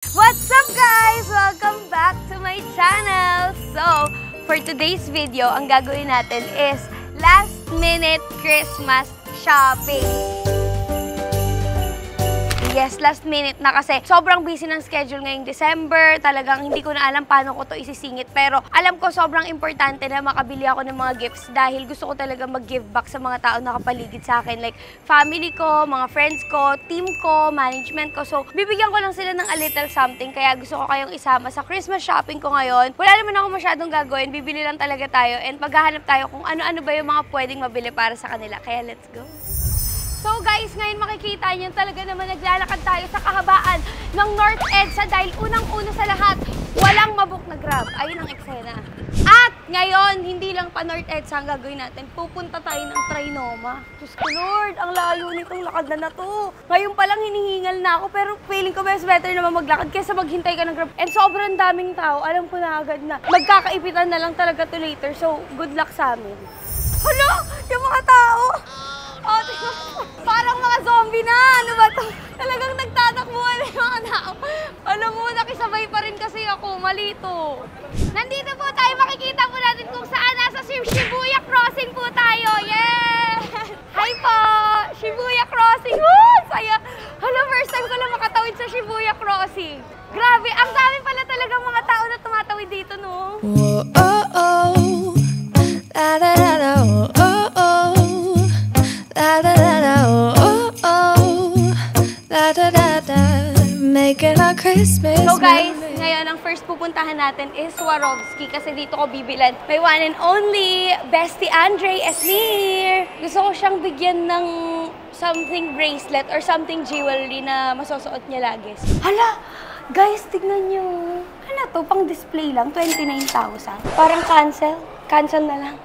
What's up guys? Welcome back to my channel! So, for today's video, ang gagawin natin is last minute Christmas shopping. Yes, last minute na kasi sobrang busy ng schedule ngayong December. Talagang hindi ko na alam paano ko to isisingit. Pero alam ko sobrang importante na makabili ako ng mga gifts dahil gusto ko talaga mag-give back sa mga tao na kapaligid sa akin. Like family ko, mga friends ko, team ko, management ko. So, bibigyan ko lang sila ng a little something. Kaya gusto ko kayong isama sa Christmas shopping ko ngayon. Wala naman ako masyadong gagawin. Bibili lang talaga tayo and maghahanap tayo kung ano-ano ba yung mga pwedeng mabili para sa kanila. Kaya let's go! So guys, ngayon makikita niyo talaga naman naglalakad tayo sa kahabaan ng North EDSA dahil unang-una sa lahat, walang mabook na Grab. Ayun ang eksena. At ngayon, hindi lang pa North EDSA ang gagawin natin. Pupunta tayo ng Trinoma. Diyos ko Lord, ang layo nitong lakad na to. Ngayon pa lang hinihingal na ako pero feeling ko mas better naman maglakad kaysa maghintay ka ng Grab. And sobrang daming tao, alam ko na agad na magkakaipitan na lang talaga to later. So, good luck sa amin. Hala! Yung mga tao! Oh, parang mga zombie na! Ano ba to? Talagang nagtatakbuhan yung mga tao. Alam mo, nakisabay pa rin kasi ako. Malito. Nandito po tayo. Makikita po natin kung saan. Nasa Shibuya Crossing po tayo. Yes! Hi po! Shibuya Crossing. Woo! Saya! Hala, first time ko lang makatawid sa Shibuya Crossing. Grabe! Ang dami pala talagang mga tao na tumatawid dito, no? Whoa, oh, oh. La, la, la, la, oh, oh, oh. La da da da oh oh oh, la da da da, making our Christmas. So guys, ngayon ang first pupuntahan natin is Swarovski kasi dito ko bibilan. May one and only Bestie Andre Esnir. Gusto ko siyang bigyan ng something bracelet or something jewelry na masusuot niya lagi. Hala! Guys, tignan niyo. Ano to? Pang display lang, 29,000. Parang cancel. Cancel na lang.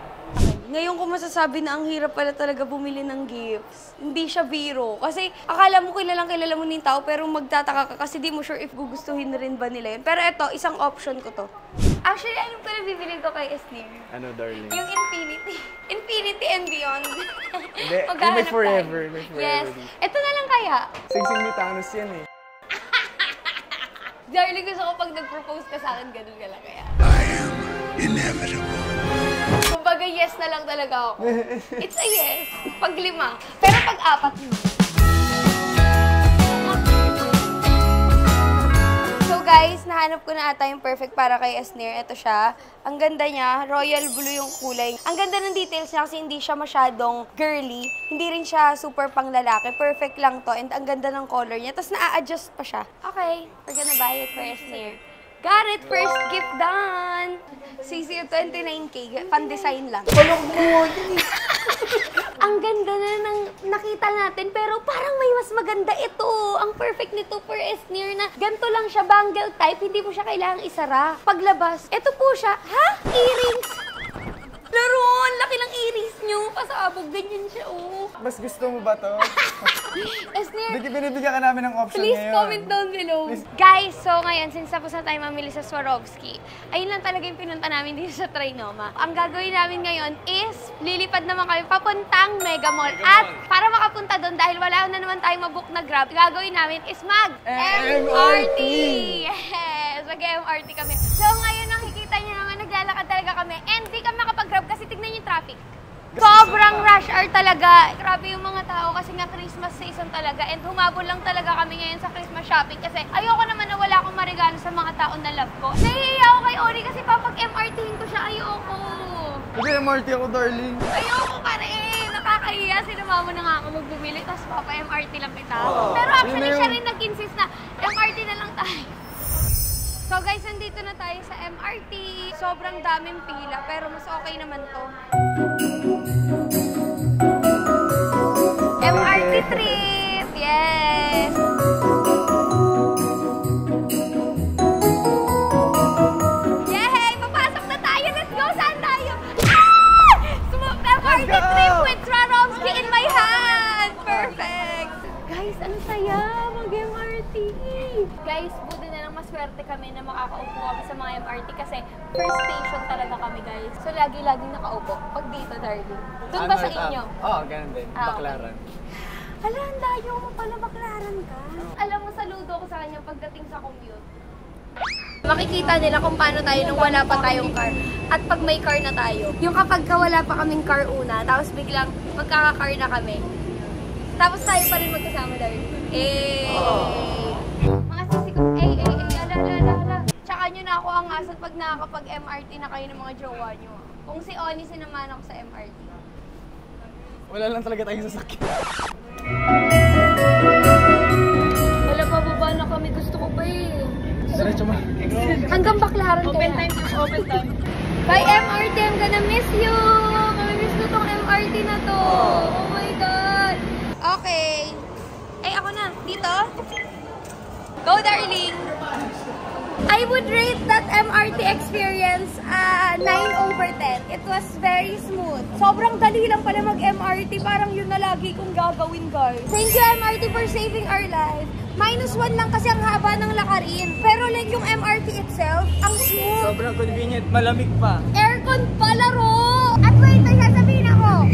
Ngayon ko masasabi na ang hirap pala talaga bumili ng gifts. Hindi siya biro. Kasi akala mo kilala mo ng tao pero magtataka ka kasi di mo sure if gugustuhin rin ba nila yun. Pero ito, isang option ko to. Actually, ano pala bibili ko kay Esnir? Ano, darling? Yung Infinity. Infinity and Beyond. Hindi, may forever. May forever. Yes. Ito na lang kaya. Singsing ni Thanos yan eh. Darling, gusto ko pag nag-propose ka sa akin, ganun ka lang kaya. I am inevitable. Kumbaga, yes na lang talaga ako. It's a yes. Pag 5. Pero pag 4, no. So guys, nahanap ko na ata yung perfect para kay Esnir. Ito siya. Ang ganda niya. Royal blue yung kulay. Ang ganda ng details niya kasi hindi siya masyadong girly. Hindi rin siya super pang lalaki. Perfect lang to. And ang ganda ng color niya. Tapos na-adjust pa siya. Okay, we're gonna buy it for Esnir. Got it! First gift done! CC 29K. Pan-design lang. Ang ganda na ng nakita natin, pero parang may mas maganda ito. Ang perfect nito for Esnir na ganito lang siya, bangle type. Hindi mo siya kailangang isara. Paglabas, ito po siya. Ha? Earrings! Laron! Laki ng earrings nyo. Pasabog, ganyan siya, oh. Mas gusto mo ba to? Esnir, Binibigyan ka namin ng option please ngayon. comment down below. Please. Guys, so ngayon, since tapos na tayo mamili sa Swarovski, ayun lang talaga yung pinunta namin dito sa Trinoma. Ang gagawin namin ngayon is, lilipad naman kami papuntang Mega Mall. At para makapunta doon, dahil wala na naman tayong mabook na Grab, gagawin namin is mag-MRT! Yes! Mag-MRT kami. So ngayon, nakikita niyo naman, naglalakad talaga kami. And di kami makapag-Grab kasi tignan yung traffic. Sobrang rush hour talaga. Grabe yung mga tao kasi nga Christmas season talaga. And humabol lang talaga kami ngayon sa Christmas shopping kasi ayoko naman na wala akong maregalo sa mga tao na love ko. Nahihiya ako kay Ori kasi papag-MRT-in ko siya. Ayoko. Hindi, MRT ako, darling. Ayoko pa rin. Nakakahiya. Sinama mo na nga ako magbumili tapos papa-MRT lang kita. Pero actually siya rin nag-insist na MRT na lang tayo. So guys, nandito na tayo sa MRT. Sobrang daming pila pero mas okay naman to. MRT trip! Yes! Yay! Papasok na tayo! Let's go! Saan tayo? Ah! MRT trip with Swarovski in my hand! Perfect! Guys, ano saya! Mag-MRT! Guys, buti na lang maswerte kami na makakaupo kami sa mga MRT kasi first station talaga kami, guys. So, lagi-laging nakaupo. Pag dito, darling. Doon ba sa inyo? Oo, ganun din. Baklaran. Hala, ang layo mo pala, baklaran ka. Alam mo, saludo ko sa kanya pagdating sa commute. Makikita nila kung paano tayo nung wala pa tayong car. At pag may car na tayo. Yung kapag wala pa kaming car una, tapos biglang magkaka-car na kami. Tapos tayo pa rin magkasama, darling. Mga sisi ko, ala. Tsaka nyo na ako ang asal pag nakakapag-MRT na kayo ng mga jowa nyo. Kung si Oni, sinamahan ako sa MRT. Wala lang talaga tayong sasakyan. Wala pa, baba na kami. Gusto ko pa eh. Diretso mo. Hanggang baklaran kaya. Open time. Bye MRT, I'm gonna miss you! Mamimiss ko tong MRT na to. Oh my God! Okay. Ay, ako na. Dito? Go, darling! I would rate that MRT experience 9/10. It was very smooth. Sobrang dali lang pala mag-MRT. Parang yun na lagi kong gagawin, guys. Thank you, MRT, for saving our life. -1 lang kasi ang haba ng lakarin. Pero like yung MRT itself, ang smooth. Sobrang convenient. Malamig pa. Aircon pa, laro! At wait, may sasabihin ako.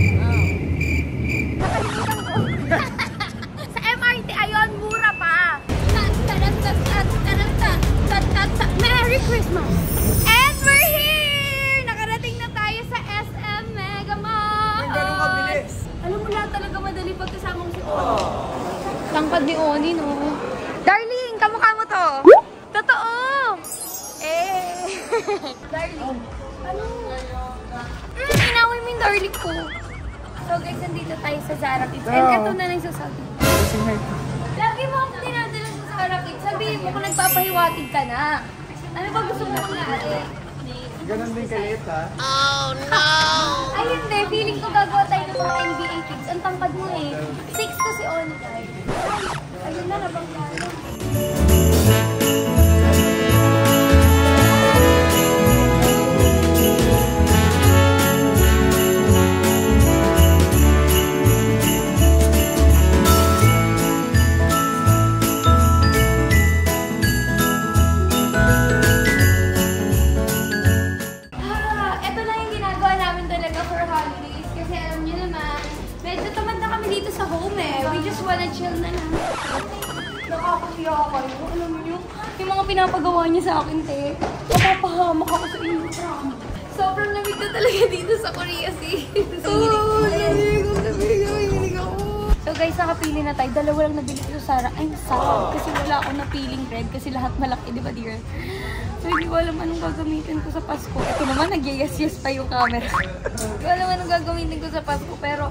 Nakalimutan ko. Sa MRT, ayun, mura pa. Merry Christmas! And we're here! Nakarating na tayo sa SM Mega Mall! Ang ganun kabilis. Alam mo na talaga madali pagkasama mo si Oni. Tangkad ni Oni, no? Darling, kamukha mo to. Totoo! Darling. Ano? Inaway mo yung darling ko. So guys, nandito tayo sa Zara Kids. And ito na lang sasabi. Lagi mo ako dinadala sa Zara Kids. Sabihin mo kung nagpapahiwatig ka na. Ano ba gusto mo mangyari? Ganun din kalit, ha? Ay, hindi. Feeling ko gagawa tayo ng mga NBA kids. Ang tangkad mo eh. 6 to si Oni. Ayun na, nabang lalo. Chill na lang. Nakakasiya kayo. Alam mo yun? Yung mga pinapagawa niya sa akin, te. Mapapahamak ako sa inyo. Sobrang lamig na talaga dito sa Korea, sis. Oo, lamig ako. So guys, nakapili na tayo. Dalawa lang nabili ko sa Zara. I'm sad kasi wala akong napiling red kasi lahat malaki, di ba, dear? So hindi ko alam anong gagamitin ko sa Pasko. Ito naman, nag-yes-yes pa yung camera. Hindi ko alam anong gagamitin ko sa Pasko, pero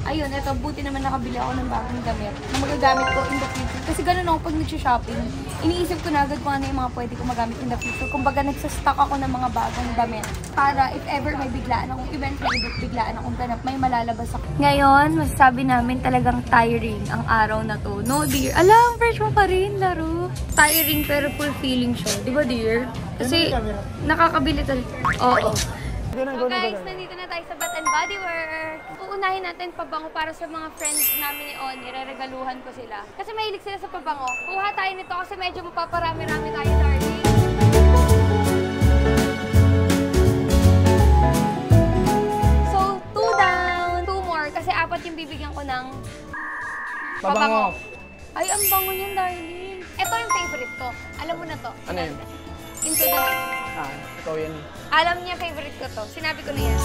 ayun, eto, buti naman nakabili ako ng bagong damit na magagamit ko in the future. Kasi ganun ako pag nag-shopping. Iniisip ko na agad kung ano yung mga pwede ko magamit in the future. Kumbaga, nagsastock ako ng mga bagong damit para if ever may biglaan akong event, biglaan akong ganap, may malalabas ako. Ngayon, masasabi namin talagang tiring ang araw na to. No, dear. Alam, fresh mo pa rin, laro. Tiring pero fulfilling siya. Di ba, dear? Kasi nakakabili talaga. Oo. So guys, nandito na tayo sa Bath and Body Works. Uunahin natin pabango para sa mga friends namin ni Oni. Reregaluhan ko sila. Kasi mahilig sila sa pabango. Kuha tayo nito kasi medyo mapaparami-rami tayo, darling. So, 2 down, 2 more. Kasi 4 yung bibigyan ko ng pabango. Ay, ang bango niyan, darling. Ito yung favorite ko. Alam mo na to. Ano yun? Into the Night. Ikaw yan. Alam niya, favorite ko to. Sinabi ko na yan.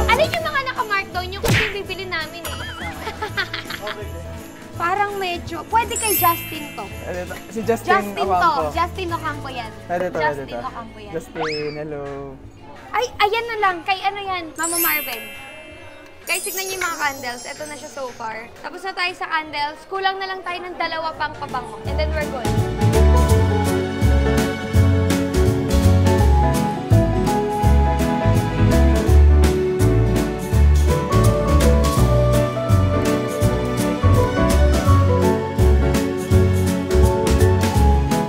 Ano yung mga nakamark doon? Yung kasi bibili namin eh. Parang medyo, pwede kay Justin to. Si Justin Ocampo. Justin Ocampo yan. Justin Ocampo yan. Justin, hello. Ay, ayan na lang. Kay ano yan? Mama Marvin. Guys, tignan niyo yung mga candles. Ito na siya so far. Tapos na tayo sa candles. Kulang na lang tayo ng 2 pang pabango. And then we're good.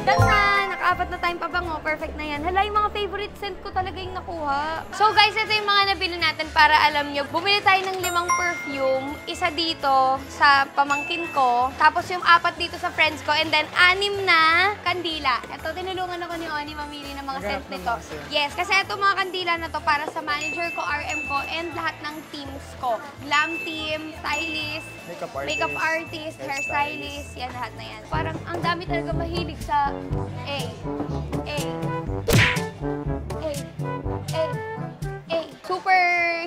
That's na! Naka-4 na tayong pabango. Perfect na yan. Hala, yung mga favorite scent ko talaga yung nakuha. So guys, ito yung mga nabili natin para alam nyo. Bumili tayo ng 5 perfume. Isa dito sa pamangkin ko. Tapos yung 4 dito sa friends ko. And then 6 na kandila. Ito, tinulungan ako ni Oni mamili ng mga scent nito. Yes, kasi ito mga kandila na to para sa manager ko, RM ko, and lahat ng teams ko. Glam team, stylist, makeup artist, hairstylist, yan lahat na yan. Parang ang dami talaga mahilig sa super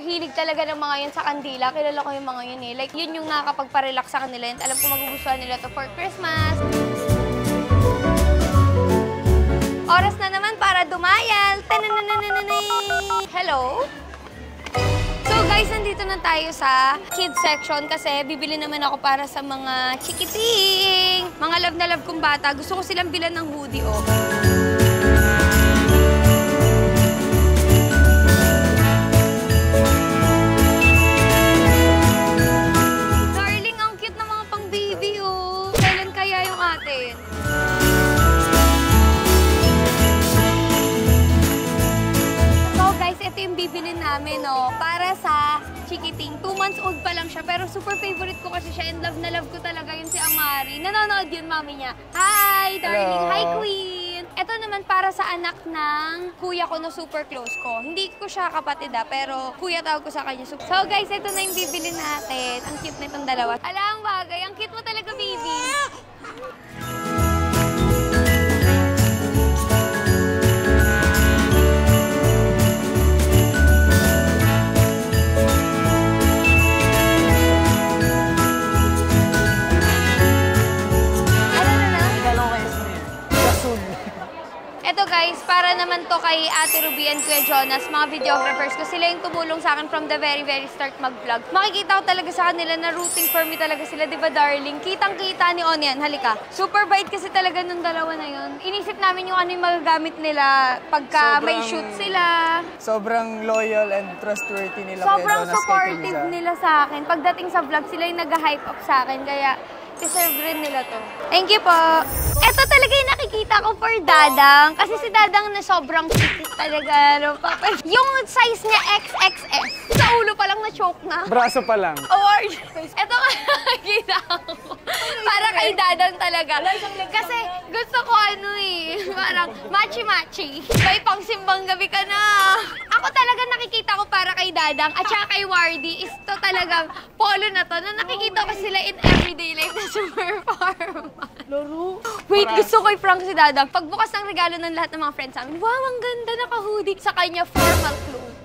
hilig talaga ng mga yun sa kandila. Kilala ko yung mga yun eh. Like, yun yung nakakapagparelax sa kanila. And alam ko magugustuhan nila to for Christmas. Oras na naman para dumayal. Hello? So guys, nandito na tayo sa kids section kasi bibili naman ako para sa mga chikiting. Mga love na love kong bata. Gusto ko silang bilan ng hoodie, oh. Darling, ang cute na mga pang baby, oh. Kailan kaya yung atin? Ito yung bibili namin, no, para sa chikiting. 2 months old pa lang siya, pero super favorite ko kasi siya and love na love ko talaga yun si Amari. Nanonood yun, mami niya. Hi, darling. Hello. Hi, queen. Ito naman para sa anak ng kuya ko na super close ko. Hindi ko siya kapatid, pero kuya tawag ko sa kanya. So guys, ito na yung bibili natin. Ang cute na itong dalawa. Alam, bagay. Ang cute mo talaga, baby. Ito guys, para naman to kay Ate Ruby and Kuya Jonas, mga videographers ko. Sila yung tumulong sa akin from the very start mag-vlog. Makikita ko talaga sa kanila na rooting for me talaga sila, di ba darling? Kitang-kita ni Onian, halika. Super bait kasi talaga nung dalawa na yun. Inisip namin yung ano yung magagamit nila pagka may shoot sila. Sobrang loyal and trustworthy nila. Sobrang supportive nila sa akin. Pagdating sa vlog, sila yung nag-hype up sa akin. Kaya deserve rin nila to. Thank you po. Ito talaga yung nakikita ko for Dadang. Kasi si Dadang na sobrang cute talaga. No? Yung size niya XXS. Sa ulo pa lang na-choke na. Braso pa lang. Award. Ito nga nakikita ko. Para kay Dadang talaga. Kasi gusto ko ano eh. Parang machi-machi. May pang simbang gabi ka na. Ako talaga nakikita ko para kay Dadang at saka kay Wardy is to talagang polo na to. Na nakikita ko sila in everyday life na super formal. Laro. Wait, gusto ko i-prank si Dadang. Pagbukas ng regalo ng lahat ng mga friends namin, wow, ang ganda naka-hoodie. Sa kanya, formal clothes.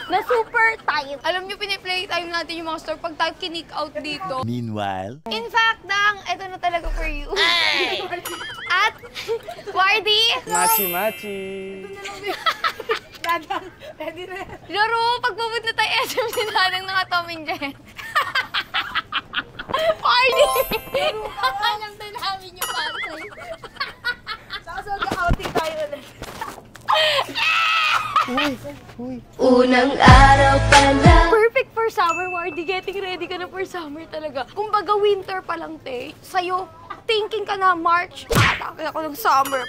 Na super tight. Alam niyo, piniplay time natin yung mga store pag tayo kinik out dito. Meanwhile, In fact, Dang, ito na talaga for you. Hey! At, Wardy. Machi-machi. Dadang, ready na. Laro, pagpabot na tayo SM si Dadang ng Tom and Jerry. Wardy! Alam na namin yung pasay. Saka mag-outing tayo ulit. Unang araw pa lang. Perfect for summer, Wardy. Getting ready ka na for summer talaga. Kumbaga winter pa lang, te. Sa'yo, thinking ka na March. Atake ako ng summer.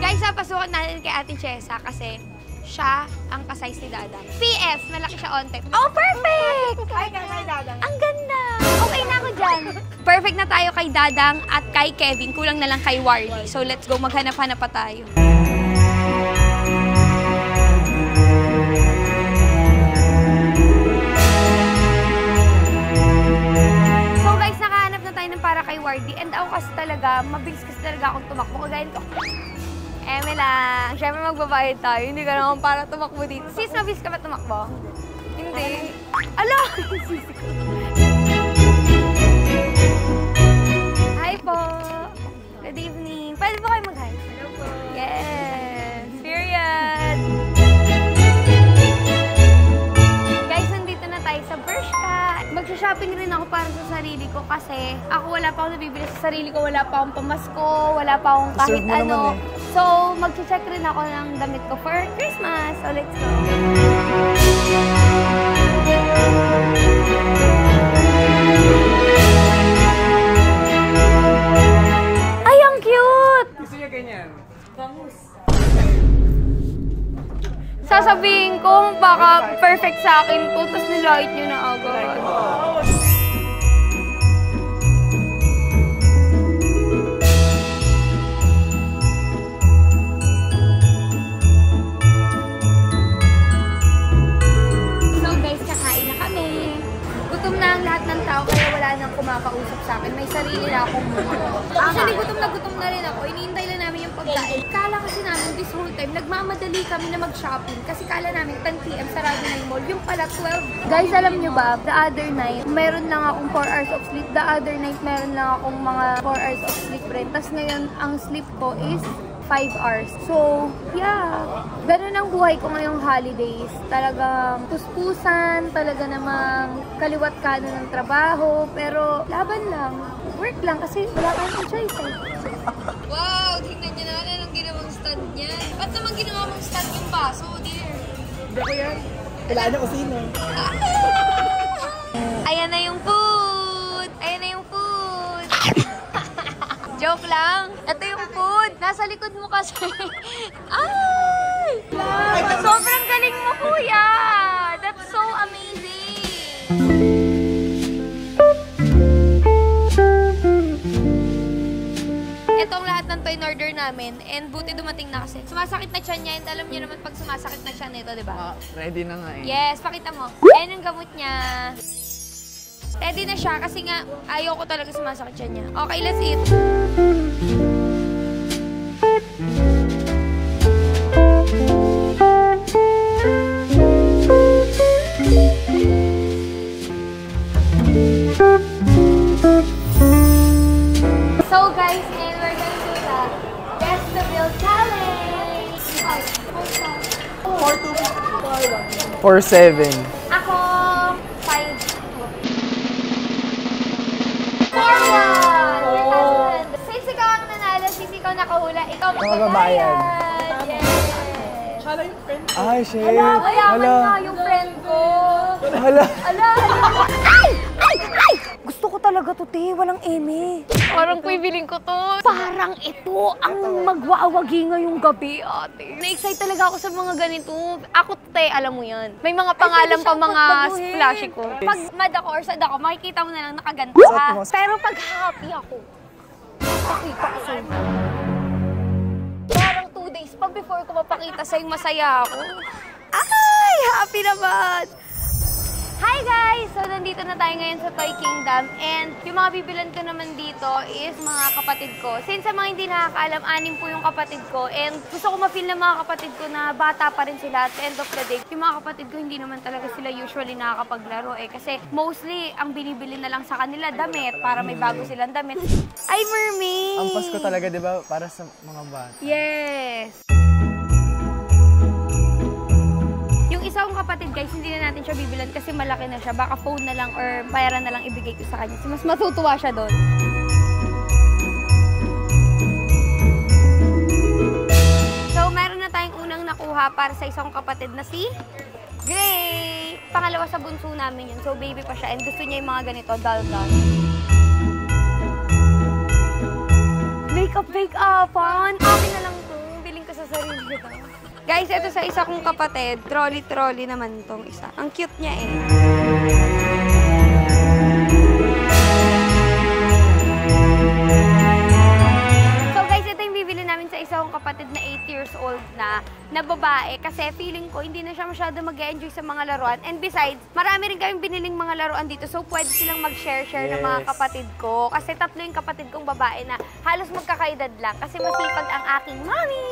Guys, pasukan natin kay Ate Chesa kasi siya ang ka-size ni Dadang. PS, malaki siya onte. Oh, perfect! Kay Dadang. Ang ganda! Okay na ako dyan. Perfect na tayo kay Dadang at kay Kevin. Kulang na lang kay Wardy. So, let's go. Maghanap-hanap pa tayo. So, guys, nakahanap na tayo ng para kay Wardy. And ako kasi talaga, mabilis kasi talaga akong tumakbo. Kagayin ko. Eme lang. Siyempre magbabayad tayo. Hindi ka naman para tumakbo dito. Sis, mabilis ka ba tumakbo? Hindi. Ala! Hi po! Good evening. Pwede po kayo mag-hi? Hello po. Yes! Period! Guys, nandito na tayo sa Bershka. Magsha-shopping rin ako para sa sarili ko kasi ako wala pa akong nabibili sa sarili ko. Wala pa akong pamasko, wala pa akong kahit ano. So, mag-check rin ako ng damit ko for Christmas. So, let's go! baka perfect sa akin to, tapos nilait nyo na agad. So guys, kakain na kami. Gutom na ang lahat ng tao, kaya wala nang kumakausap sa akin. May sarili na akong muna. Actually, gutom na rin ako. Iniintay lang namin yung pagkain. Kala kasi namin this whole time, nagmamadali kami na mag-shopping. Kasi kala namin 10 PM sarado na yung mall. Yung pala 12. Guys, alam nyo ba, the other night, meron lang akong 4 hours of sleep. The other night, meron lang akong mga 4 hours of sleep rin. Tapos ngayon, ang sleep ko is 5 hours. So, yeah. Ganun ang buhay ko ngayong holidays. Talagang puspusan, talaga namang kaliwat kanan ng trabaho. Pero, laban lang. Work lang kasi wala kang choice eh. Wow! Tingnan niyo naman anong ginawang stand niya. Ba't naman ginawa mong stand yung baso, dear? Hindi ko yan. Kailangan niya kusina. Ayan na yung food! Ayan na yung food! Joke lang. Ito yung food. Nasa likod mo kasi. Ay! Sobrang galing mo, kuya! That's so amazing! Itong lahat ng to in order namin. And buti dumating na kasi. Sumasakit na tiyan niya. And alam niyo naman pag sumasakit na tiyan nito, di ba? Ready na nga eh. Yes, pakita mo. Ayan ang gamot niya. Ready na siya kasi nga ayaw ko talaga sumasakit siya niya. Okay, let's eat. So guys, and we're gonna do the Guess the Bill Challenge. 4-7. Ako, 5. 4-1! Since ikaw ang nanalo, since ikaw nakahula, ikaw magbabayad. Yes! Ay, shit. Hala, mayaman na yung friend ko. Hala. Ala! Ay! Ay! Ay! Gusto ko talaga to, te. Walang eme. Parang pipiling ko to. Parang ito ang magwawagi ngayong gabi, ate. Na-excite talaga ako sa mga ganito. Ako, te, alam mo yan. May mga pangalan pa mga splashy ko. Pag mad ako or sad ako, makikita mo na lang nakaganto ka. Pero pag happy ako, pakita ko sa'yo. Parang 2 days pa before ko mapakita sa'yo masaya ako. Ay! Happy naman! Hi guys! So, nandito na tayo ngayon sa Toy Kingdom and yung mga bibilan ko naman dito is mga kapatid ko. Since sa mga hindi nakakaalam, 6 po yung kapatid ko and gusto ko ma-feel ng mga kapatid ko na bata pa rin sila at the end of the day. Yung mga kapatid ko, hindi naman talaga sila usually nakakapaglaro eh. Kasi mostly, ang binibili na lang sa kanila damit para may bago silang damit. Ay, mermaid! Ang Pasko talaga, di ba? Para sa mga bata. Yes! Yung isa kong kapatid, guys, hindi na natin siya bibilan kasi malaki na siya. Baka phone na lang or pera na lang ibigay ko sa kanya. Mas matutuwa siya doon. So, meron na tayong unang nakuha para sa isang kapatid na si Gray. Pangalawa sa bunso namin yun. So, baby pa siya and gusto niya yung mga ganito, doll-doll. Make-up-on! Akin na lang to. Biling ko sa sarili ko. Guys, ito sa isa kong kapatid, trolley-trolley naman tong isa. Ang cute niya eh. So guys, ito yung bibili namin sa isa kong kapatid na 8 years old na babae. Kasi feeling ko, hindi na siya masyado mag-enjoy sa mga laruan. And besides, marami rin kaming biniling mga laruan dito. So pwede silang mag-share-share ng mga kapatid ko. Kasi 3 yung kapatid kong babae na halos magkakaedad lang. Kasi masipag ang aking mommy!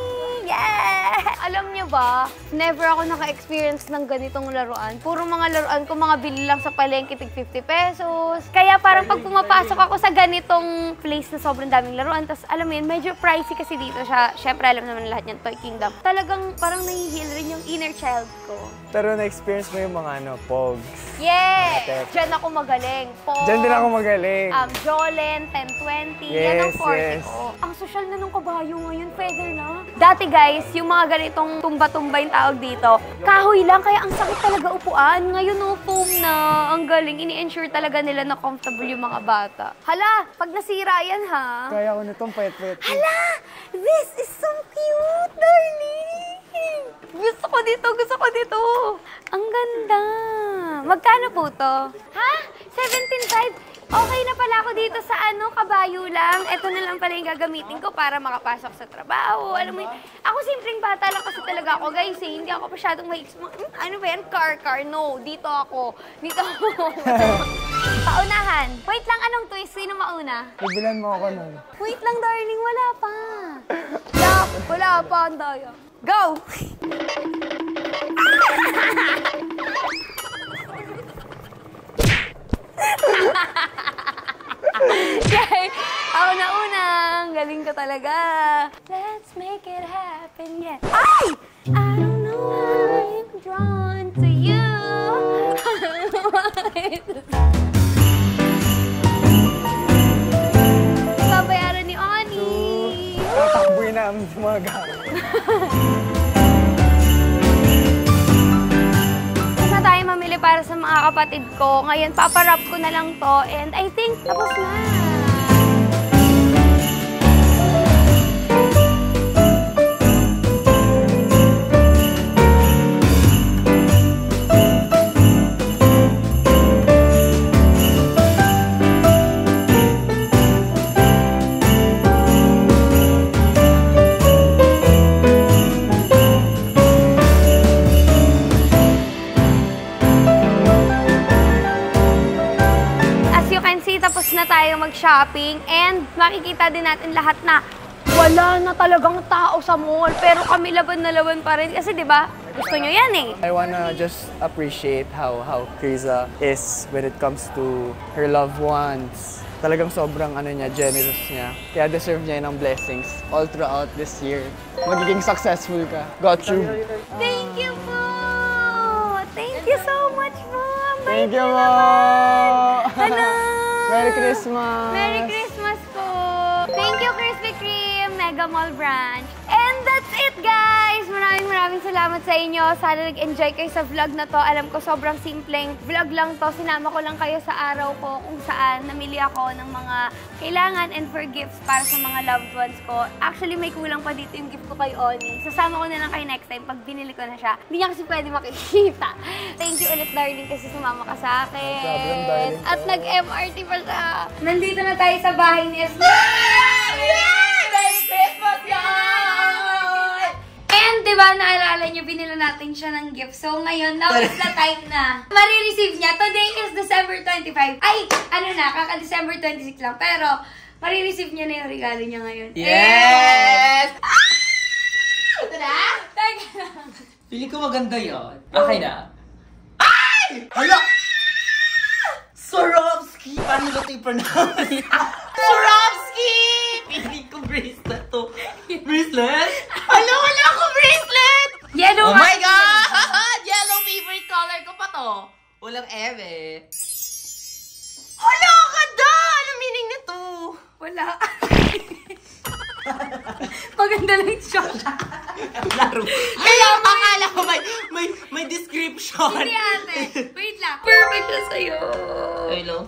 Yeah! Alam niyo ba, never ako naka-experience ng ganitong laruan. Puro mga laruan ko, mga bili lang sa palengke, tig 50 pesos. Kaya parang pag pumapasok ako sa ganitong place na sobrang daming laruan, tas alam mo yun, medyo pricey kasi dito siya. Siyempre, alam naman lahat yan, Toy Kingdom. Talagang parang nahi-heal rin yung inner child ko. Pero na-experience mo yung mga pogs. Yeah! Diyan ako magaling. Pogs, Diyan din ako magaling. Jolen, 1020, yan ang Yes, forte yes. ko. Ang social na ng kabayo ngayon, feather na. Dati guys, yung mga ganitong tumba-tumba yung tawag dito, kahoy lang, kaya ang sakit talaga upuan. Ngayon no, foam na. Ang galing, ini-ensure talaga nila na comfortable yung mga bata. Hala, pag nasira yan ha. Kaya ko nitong payat-payat. Hala, this is so cute, darling. Gusto ko dito. Ang ganda. Magkano po to? Ha? 17.5? Okay na pala ako dito sa kabayo lang. Ito na lang pala yung gagamitin ko para makapasok sa trabaho. Alam mo yun, ako simpleng bata lang kasi talaga ako, guys. Hindi ako masyadong ano ba yan? Car. No, dito ako. Paunahan. Wait lang, anong twist? Sino mauna? Bibilan mo ako nun. Wait lang, darling. Wala pa. Wala pa, ang daya. Go! Okay, ako na unang. Galing ko talaga. Let's make it happen, yeah. Ay! I don't know why I'm drawn to you. Babayaran ni Oni. Tatakbuhin namin sa mga gamit. Na tayo mamili para sa mga kapatid ko. Ngayon, paparap ko na lang to. And I think, tapos na. Tapos na tayo mag-shopping and makikita din natin lahat na wala na talagang tao sa mall. Pero kami laban na laban pa rin. Kasi diba, gusto nyo yan eh. I wanna just appreciate how Criza is when it comes to her loved ones. Talagang sobrang generous niya. Kaya deserve niya ng blessings all throughout this year. Magiging successful ka. Got you. Thank you po! Thank you so much po! Thank you po! Hello! Merry Christmas! Merry Christmas po! Thank you, Krispy Kreme, Mega Mall Branch. And that's it, guys! Maraming salamat sa inyo. Sana nag-enjoy kayo sa vlog na to. Alam ko, sobrang simpleng vlog lang to. Sinama ko lang kayo sa araw ko kung saan namili ako ng mga kailangan and for gifts para sa mga loved ones ko. Actually, may kulang pa dito yung gift ko kay Oni. Sasama ko na lang kayo next time pag binili ko na siya. Hindi niya kasi pwede makikita. Thank you ulit, darling, kasi sumama ka sa akin. Problem, darling. At nag-MRT pa siya. Nandito na tayo sa bahay ni Esmer. Merry Christmas, guys! And diba, naalala nyo, binila natin siya ng gift. So ngayon, now is the time na marireceive niya. Today is December 25. Ay, kaka-December 26 lang. Pero, marireceive niya na yung regalo niya ngayon. Yes! Ito na? Teka lang. Feeling ko maganda yun. Okay na. Ay! Hala! Swarovski! Paano ito i-pronounce? Swarovski! Feeling ko bracelet to. Bracelet? Hala, wala akong bracelet! Yellow Oh my God! Yellow favorite color ko pa to. Walang eme. Hala, ganda! Anong meaning nito? Wala. Maganda lang siya. Laro. Kaya akala ko may description. Hindi ate. Wait lang. Perfect na sa'yo. Hello?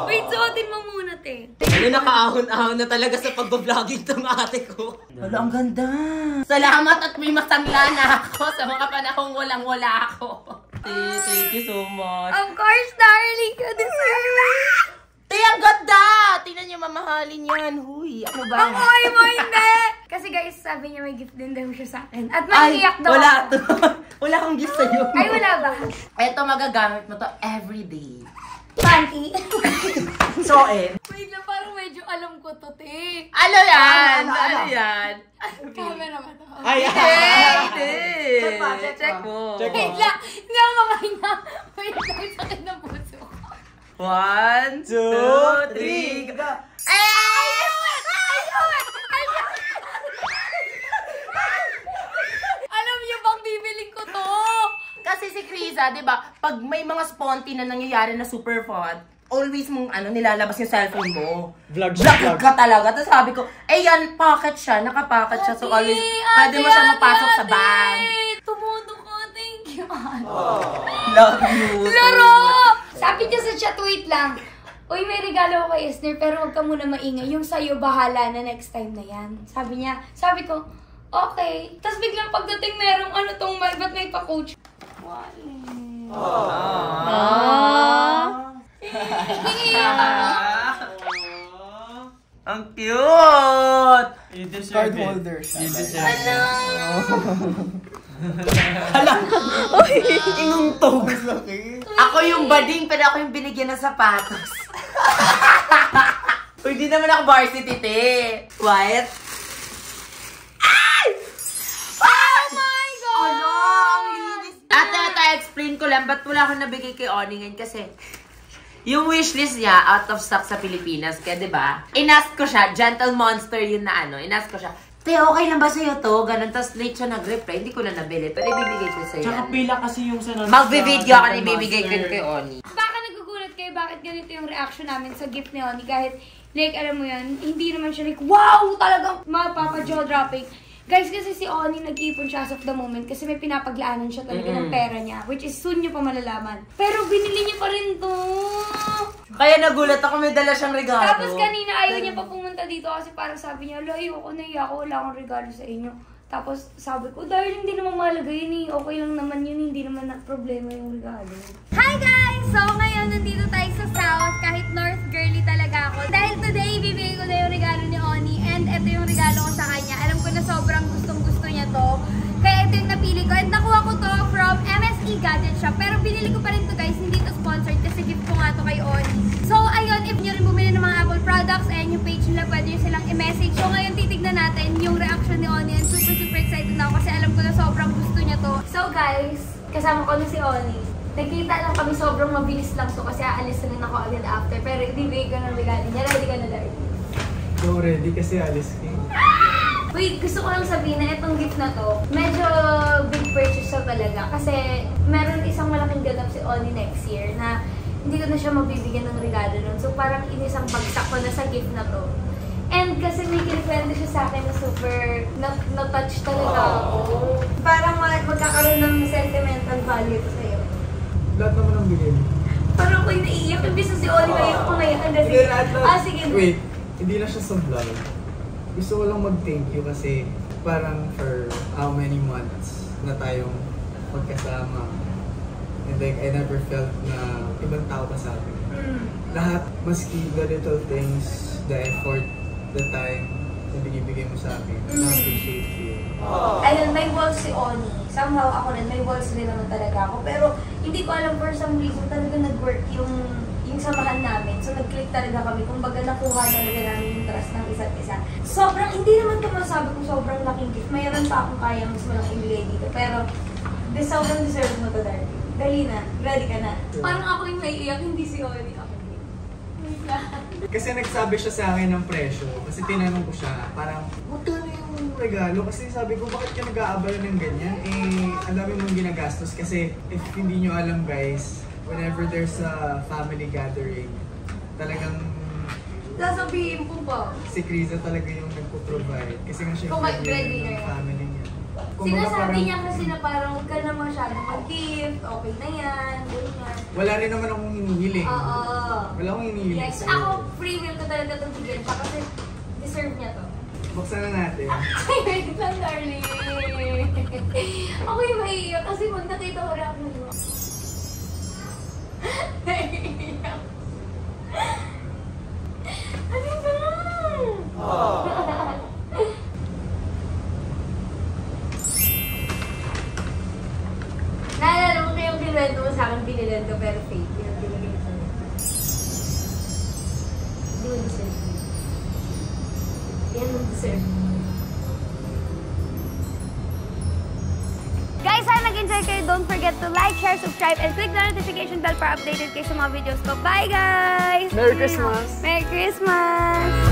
Wait, suotin mo muna, te. Ano, nakaahon-ahon na talaga sa pag-vlogging tong ate ko. Wala, ang ganda. Salamat at may masangla na ako sa mga panahong walang-wala ako. Thank you so much. Of course, darling. You deserve it. Ang ganda! Tingnan niyo, mamahalin yan. Huy, ano ba? Ang oy mo, hindi! Kasi guys, sabi niya may gift din daw siya sa akin. At maiiyak daw wala ako. to. Wala akong gift sa'yo. Ay, wala ba? Ito, magagamit mo to everyday. Panty. Soin. Wait lang, parang medyo alam ko to, te. Ano yan? Ano yan? Camera ba to? Ay, hindi. Check mo. Check Wait lang, hindi ako makahinga. Wait lang, sakit ng puso ko. 1, 2, 3, go! Alam niyo bang bibiling ko to? Kasi si Criza, di ba, pag may mga sponty na nangyayari na super fun, always mong nilalabas yung cellphone mo. Vlog ka talaga. Tapos sabi ko, yan, pocket siya, nakapocket siya. So always, pwede mo siya mapasok sa bag. Tumudo ko, thank you. Love you. Laro! Sabi niya sa chat, wait lang. Uy, may regalo ko kay Esther, pero huwag ka muna maingay. Yung sa'yo, bahala na next time na yan. Sabi niya, sabi ko, Okay. Tapos biglang pagdating merong ano tong, ba't may pa-coach? Ang cute! You Card holder siya. You deserve it. Hala! Inuntog! Ako yung bading, pero ako yung binigyan ng sapatos. Uy, di naman ako varsity, te. What? Ay! Oh my God! Ano? Ang linis. Ate, explain ko lang, ba't wala akong nabigay kay Oni ngayon? Kasi yung wishlist niya, out of stock sa Pilipinas. Kaya, di ba? Inask ko siya, Gentle Monster yun na ano. Inask ko siya, te, okay lang ba sa'yo to? Ganun, tapos late siya nag-reply. Hindi ko na nabili, pero ibibigay ko sa'yo. Tsaka pila kasi yung sa Mag-video ako na ibibigay ko kay Oni. Baka nagugulat kayo bakit ganito yung reaction namin sa gift ni Oni. Kahit, like, alam mo yan, hindi naman siya like, wow! Talagang mapapa-jaw dropping. Guys, kasi si Oni nag-ipon siya as of the moment kasi may pinapaglaanan siya talaga ng pera niya. Which is soon niyo pa malalaman. Pero binili niya pa rin to. Kaya nagulat ako, may dala siyang regalo. Tapos kanina ayaw niya pa pumunta dito kasi parang sabi niya, ayoko na iya ako, wala akong regalo sa inyo. Tapos sabi ko, dahil hindi naman mahalaga yun eh. Okay lang naman yun, hindi naman problema yung regalo. Hi guys! So ngayon nandito tayo sa South, kahit North girly talaga ako. Dahil today, bibigay ko na yung regalo ni Oni and ito yung regalo ko sa kanya. Alam ko na sobrang gustong-gusto niya to. Kaya ito yung napili ko. And nakuha ko to from MSE Gadget Shop. Pero binili ko pa rin to guys, hindi to sponsored kasi gift ko nga to kay Oni. So ayun, if nyo rin bumili ng mga Apple products, ayan yung page nila, pwede nyo silang i-message. So ngayon titignan natin yung reaction ni Oni and super excited na ako kasi alam ko na sobrang gusto niya to. So guys, kasama ko na si Oni. Nagkita lang kami, sobrang mabilis lang to kasi aalis na rin ako agad after. Pero ibibigay ko ng regalo niya. Ready ka na, Larry? So ready kasi alis ka. Wait, gusto ko lang sabihin na itong gift na to, medyo big purchase siya talaga. Kasi meron isang malaking ganap si Oni next year na hindi ko na siya mabibigyan ng regalo nun. So parang inisang bagsak ko na sa gift na to. And kasi may kinikwento siya sa akin na super na-touch talaga ako. Parang magkakaroon ng sentimental value to sa'yo. Lahat naman ang bigay mo. Parang ako'y naiiyak. Imbis na si Oli, naiiyak ko ngayon. Sige, lahat na. Sige. Wait, hindi na siya sa vlog. Gusto ko lang mag-thank you kasi parang for how many months na tayong magkasama. And like, I never felt na ibang tao ka sa akin. Lahat, maski the little things, the effort, the time na binibigay mo sa akin. Na-appreciate you. Ayun, may walls si Oni. Somehow ako rin, may walls din naman talaga ako. Pero hindi ko alam for some reason talaga nag-work yung samahan namin. So nag-click talaga kami. Kumbaga nakuha talaga namin yung trust ng isa't isa. Sobrang, hindi naman ko masabi kung sobrang laking gift. Mayroon pa akong kaya mas malang ibigay dito. Pero sobrang deserve mo to, Darby. Dali na. Ready ka na. Parang ako yung naiiyak, hindi si Oli. Ako din. Kasi nagsabi siya sa akin ng presyo. Kasi tinanong ko siya, parang, magkano yung regalo? Kasi sabi ko, bakit ka nag-aabala ng ganyan? Eh, ang dami mong ginagastos. Kasi if hindi nyo alam guys, whenever there's a family gathering, talagang Sasabihin po ba? si Criza talaga yung nagpo-provide. Kasi nga siya Kung may yung breadwinner. ng family niya. Sinasabi niya kasi na parang huwag ka na masyadong mag-gift, okay na yan, ganyan. Wala rin naman akong hinihiling. Oo. Wala akong hinihiling. Yes, ako free will ko talaga itong bigyan siya kasi deserve niya to. Buksan na natin. Ay, wait lang, darling. Ako yung maiiyak kasi pag nakita ko lang mo. Naiiyak. Ano ba? Naalala mo kayong binwento mo sa akin, binilan ko pero fake. Yung binigay ko sa'yo. Hindi mo deserve. Yan ang deserve. Guys, sana nag-enjoy kayo. Don't forget to like, share, subscribe, and click the notification bell para updated kayo sa mga videos ko. Bye, guys! Merry Christmas! Merry Christmas!